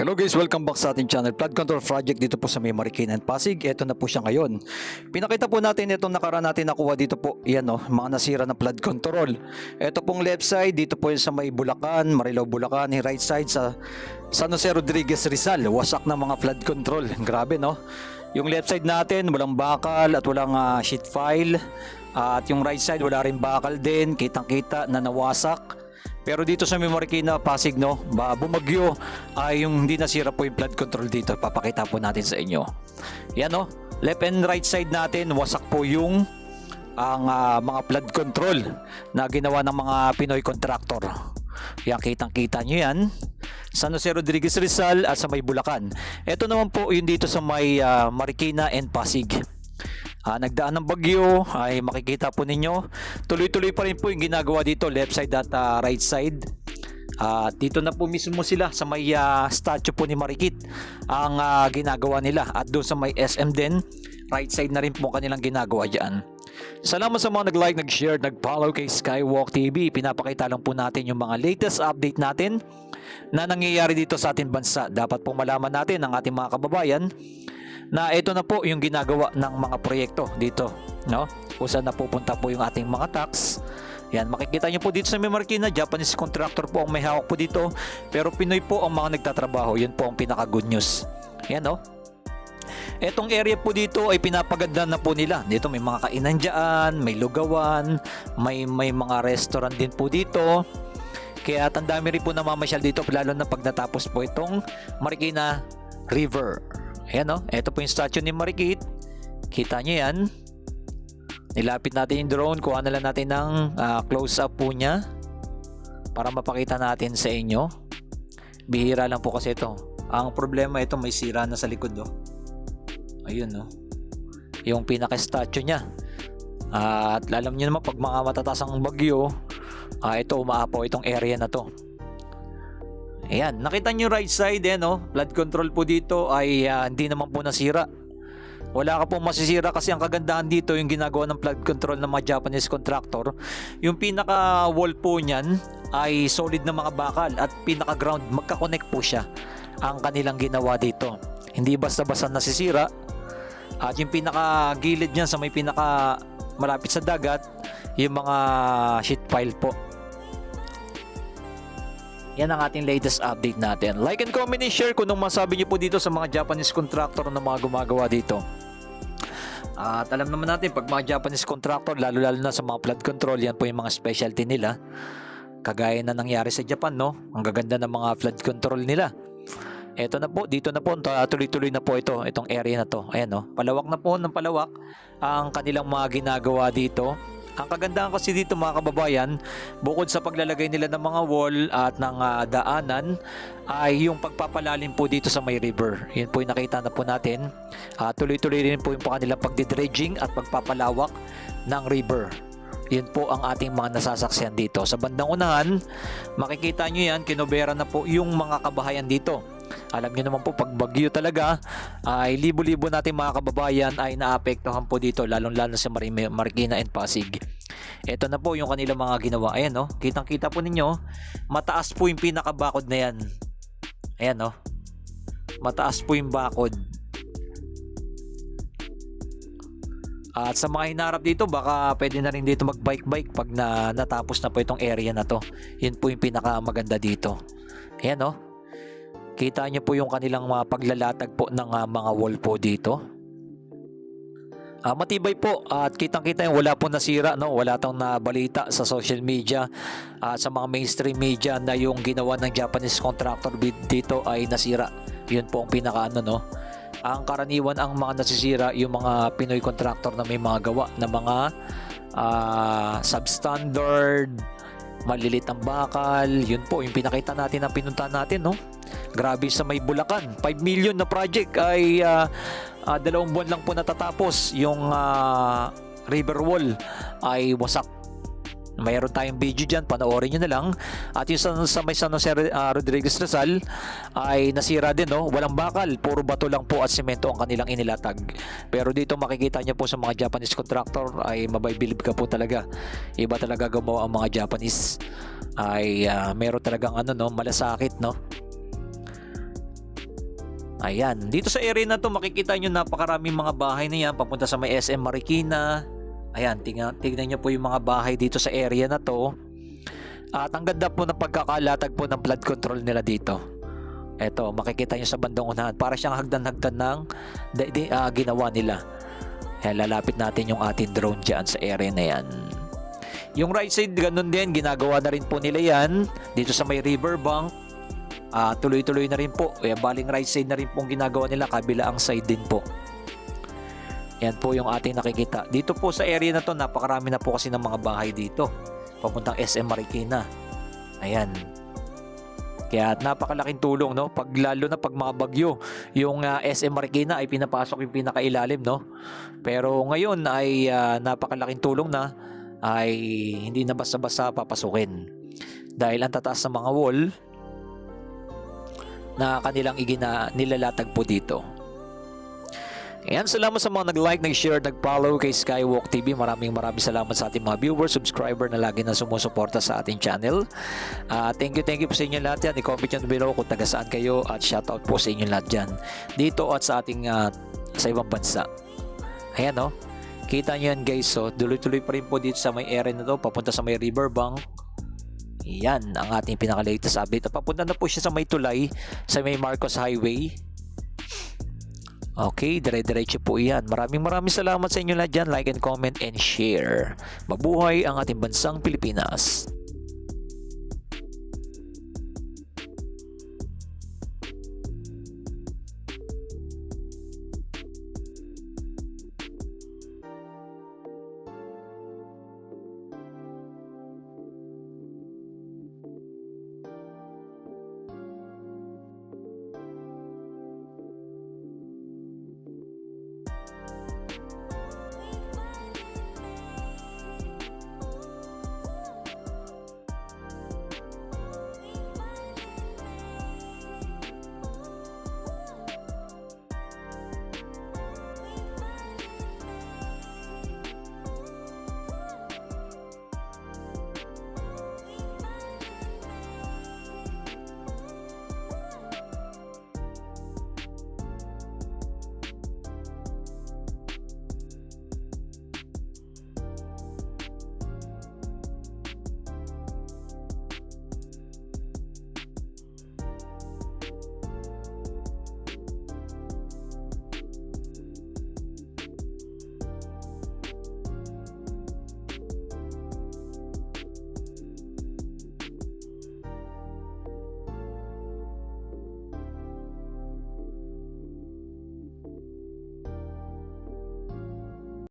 Hello guys, welcome back sa ating channel. Flood Control Project dito po sa may Marikina and Pasig. Ito na po siya ngayon. Pinakita po natin itong nakaraan natin nakuha dito po. Yan mga nasira na flood control. Ito pong left side, dito po yung sa may Bulacan, Marilao, Bulacan. Yung right side sa San Jose Rodriguez, Rizal. Wasak na mga flood control. Grabe Yung left side natin, walang bakal at walang sheet file. At yung right side, wala rin bakal din. Kitang-kita na nawasak. Pero dito sa Marikina, Pasig, bumagyo ay yung hindi nasira po yung flood control dito. Papakita po natin sa inyo. Yan left and right side natin, wasak po yung mga flood control na ginawa ng mga Pinoy contractor. Yan, kitang-kita nyo yan. San Jose Rodriguez, Rizal at sa may Bulacan. Ito naman po yung dito sa may Marikina and Pasig. Nagdaan ng bagyo ay makikita po ninyo tuloy-tuloy pa rin po yung ginagawa dito, left side at right side. Dito na po mismo sila sa may statue po ni Marikit ang ginagawa nila, at doon sa may SM din, right side na rin po kanilang ginagawa dyan. Salamat sa mga nag-like, nag-share, nag-follow kay Skywalk TV. Pinapakita lang po natin yung mga latest update natin na nangyayari dito sa ating bansa. Dapat po malaman natin ng ating mga kababayan na ito na po yung ginagawa ng mga proyekto dito, kung saan napupunta po yung ating mga tax. Yan, makikita nyo po dito sa Marikina, Japanese contractor po ang may hawak po dito, pero Pinoy po ang mga nagtatrabaho. Yun po ang pinaka good news. Yan etong area po dito ay pinapaganda na po nila. Dito may mga kainan dyan, may lugawan, may mga restaurant din po dito. Kaya ang dami rin po namamasyal dito, lalo na pag natapos po itong Marikina River. Ayan ito po yung statue ni Marikit. Kita nyo yan. Nilapit natin yung drone, kuha na lang natin ng close up po niya para mapakita natin sa inyo. Bihira lang po kasi ito. Ang problema ito, may sira na sa likod ayun yung pinaka statue niya. At alam niyo naman, pag mga matataas ang bagyo, ito umaapaw itong area na to. Ayan, nakita nyo right side flood control po dito ay hindi naman po nasira. Wala ka pong masisira kasi ang kagandahan dito yung ginagawa ng flood control ng mga Japanese contractor. Yung pinaka wall po niyan ay solid na mga bakal at pinaka ground, magka-connect po siya ang kanilang ginawa dito. Hindi basta-basta nasisira. At yung pinaka gilid niyan sa may pinaka malapit sa dagat, yung mga sheet pile po. Yan ang ating latest update natin. Like and comment and share kung anong masabi niyo po dito sa mga Japanese contractor na mga gumagawa dito. At alam naman natin, pag mga Japanese contractor, lalo na sa mga flood control, yan po yung mga specialty nila. Kagaya na nangyari sa Japan, Ang gaganda ng mga flood control nila. Eto na po, dito na po, tuloy-tuloy na po itong area na to. Ayan palawak na po ng palawak ang kanilang mga ginagawa dito. Ang kagandahan kasi dito mga kababayan, bukod sa paglalagay nila ng mga wall at ng daanan, ay yung pagpapalalim po dito sa may river. Yun po yung nakita na po natin. Tuloy-tuloy rin po yung kanilang pagdidredging at pagpapalawak ng river. Yun po ang ating mga nasasaksihan dito. Sa bandang unahan, makikita nyo yan, kinobera na po yung mga kabahayan dito. Alam niyo naman po, pag bagyo talaga ay libo-libo natin mga kababayan ay naapektuhan po dito, lalong-lalo sa Marikina and Pasig. Ito na po yung kanilang mga ginawa. Ayan kitang-kita po ninyo, mataas po yung pinakabakod na yan. Ayan mataas po yung bakod. At sa mga hinarap dito, baka pwede na rin dito mag-bike-bike pag natapos na po itong area na to. Yun po yung pinakamaganda dito. Ayan kita nyo po yung kanilang paglalatag po ng mga wall po dito. Matibay po at kitang-kita yung wala po nasira, wala tong nabalita sa social media, sa mga mainstream media na yung ginawa ng Japanese contractor dito ay nasira. Yun po ang pinaka Ang karaniwan ang mga nasisira yung mga Pinoy contractor na may mga gawa na mga substandard, malilit ang bakal. Yun po yung pinakita natin na pinunta natin Grabe sa may Bulacan, 5 million na project ay 2 buwan lang po natatapos. Yung river wall ay wasak. Mayroon tayong video dyan, panoorin nyo na lang. At yung sa may San Jose Rodriguez, Rizal ay nasira din walang bakal, puro bato lang po at semento ang kanilang inilatag. Pero dito makikita nyo po sa mga Japanese contractor ay mabibilib ka po talaga. Iba talaga gumawa ang mga Japanese. Ay meron talagang malasakit Ayan, dito sa area na to makikita nyo napakaraming mga bahay na yan papunta sa may SM Marikina. Ayan, tingnan nyo po yung mga bahay dito sa area na to. At ang ganda po ng pagkakalatag po ng flood control nila dito. Eto, makikita nyo sa bandang unahan. Para siyang hagdan-hagdan ng ginawa nila. Ayan, lalapit natin yung ating drone dyan sa area na yan. Yung right side, ganun din. Ginagawa na rin po nila yan. Dito sa may riverbank. Tuloy-tuloy na rin po. Baling right side na rin pong ginagawa nila. Kabila ang side din po. Yan po yung ating nakikita. Dito po sa area na to, napakarami na po kasi ng mga bahay dito. Papuntang SM Marikina. Ayan. Kaya napakalaking tulong, no? Lalo na pag mga bagyo, yung SM Marikina ay pinapasok yung pinakailalim, no? Pero ngayon ay napakalaking tulong na ay hindi na basta-basta papasukin. Dahil ang tataas ng mga wall na kanilang nilalatag po dito. Ayan, salamat sa mga nag-like, nag-share, nag-follow kay Skywalk TV. Maraming salamat sa ating mga viewers, subscriber na lagi na sumusuporta sa ating channel. Thank you po sa inyo lahat yan. I-comment nyo below kung taga saan kayo at shoutout po sa inyo lahat dyan. Dito at sa ating sa ibang bansa. Ayan, no? Kita nyo yan guys. So, tuloy-tuloy pa rin po dito sa may area na to, papunta sa may riverbank. Yan ang ating pinaka-latest update. At papunta na po siya sa may tulay, sa may Marcos Highway. Okay, dire-diretso po yan. Maraming salamat sa inyo lahat dyan. Like and comment and share. Mabuhay ang ating bansang Pilipinas.